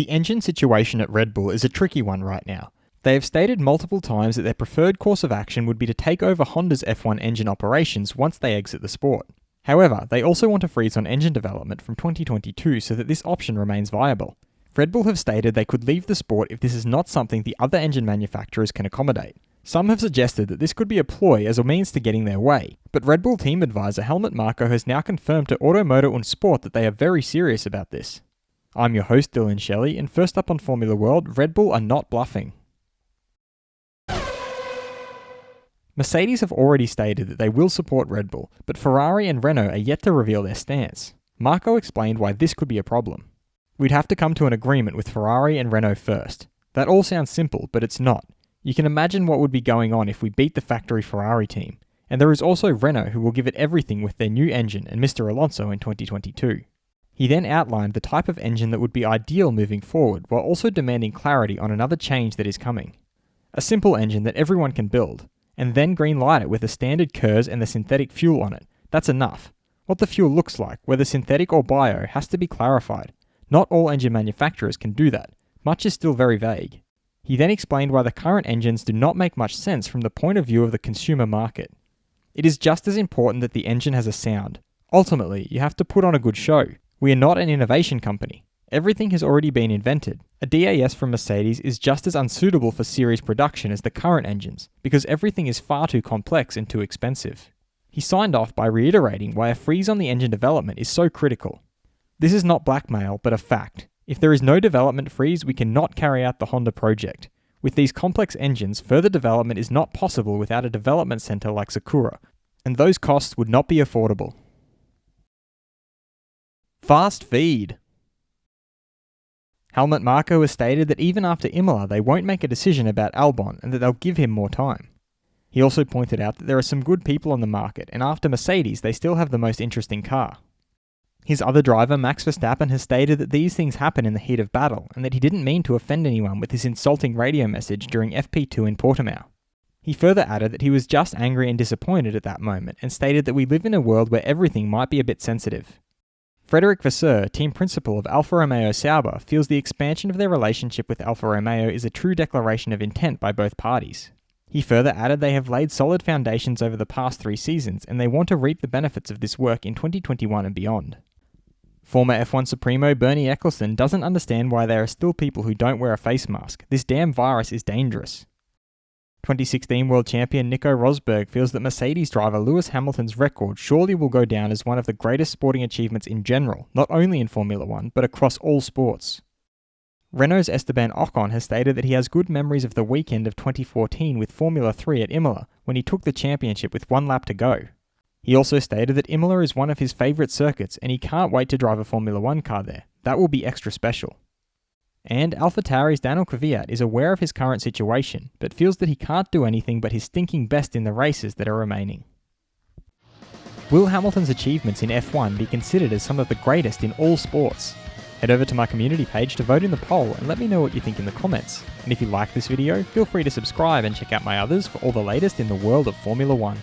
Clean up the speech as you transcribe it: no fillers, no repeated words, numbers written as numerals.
The engine situation at Red Bull is a tricky one right now. They have stated multiple times that their preferred course of action would be to take over Honda's F1 engine operations once they exit the sport. However, they also want to freeze on engine development from 2022 so that this option remains viable. Red Bull have stated they could leave the sport if this is not something the other engine manufacturers can accommodate. Some have suggested that this could be a ploy as a means to getting their way, but Red Bull team advisor Helmut Marko has now confirmed to Auto Motor Und Sport that they are very serious about this. I'm your host Dillon Shelley, and first up on Formula World, Red Bull are not bluffing. Mercedes have already stated that they will support Red Bull, but Ferrari and Renault are yet to reveal their stance. Marko explained why this could be a problem. We'd have to come to an agreement with Ferrari and Renault first. That all sounds simple, but it's not. You can imagine what would be going on if we beat the factory Ferrari team. And there is also Renault who will give it everything with their new engine and Mr. Alonso in 2022. He then outlined the type of engine that would be ideal moving forward, while also demanding clarity on another change that is coming. A simple engine that everyone can build, and then green-light it with the standard KERS and the synthetic fuel on it. That's enough. What the fuel looks like, whether synthetic or bio, has to be clarified. Not all engine manufacturers can do that. Much is still very vague. He then explained why the current engines do not make much sense from the point of view of the consumer market. It is just as important that the engine has a sound. Ultimately, you have to put on a good show. We are not an innovation company. Everything has already been invented. A DAS from Mercedes is just as unsuitable for series production as the current engines, because everything is far too complex and too expensive. He signed off by reiterating why a freeze on the engine development is so critical. This is not blackmail, but a fact. If there is no development freeze, we cannot carry out the Honda project. With these complex engines, further development is not possible without a development center like Sakura, and those costs would not be affordable. Fast feed. Helmut Marko has stated that even after Imola, they won't make a decision about Albon and that they'll give him more time. He also pointed out that there are some good people on the market, and after Mercedes, they still have the most interesting car. His other driver, Max Verstappen, has stated that these things happen in the heat of battle, and that he didn't mean to offend anyone with his insulting radio message during FP2 in Portimao. He further added that he was just angry and disappointed at that moment, and stated that we live in a world where everything might be a bit sensitive. Frederic Vasseur, team principal of Alfa Romeo Sauber, feels the expansion of their relationship with Alfa Romeo is a true declaration of intent by both parties. He further added they have laid solid foundations over the past 3 seasons, and they want to reap the benefits of this work in 2021 and beyond. Former F1 Supremo Bernie Ecclestone doesn't understand why there are still people who don't wear a face mask. This damn virus is dangerous. 2016 World Champion Nico Rosberg feels that Mercedes driver Lewis Hamilton's record surely will go down as one of the greatest sporting achievements in general, not only in Formula 1, but across all sports. Renault's Esteban Ocon has stated that he has good memories of the weekend of 2014 with Formula 3 at Imola, when he took the championship with 1 lap to go. He also stated that Imola is one of his favourite circuits and he can't wait to drive a Formula 1 car there. That will be extra special. And AlphaTauri's Daniel Kvyat is aware of his current situation, but feels that he can't do anything but his stinking best in the races that are remaining. Will Hamilton's achievements in F1 be considered as some of the greatest in all sports? Head over to my community page to vote in the poll and let me know what you think in the comments. And if you like this video, feel free to subscribe and check out my others for all the latest in the world of Formula 1.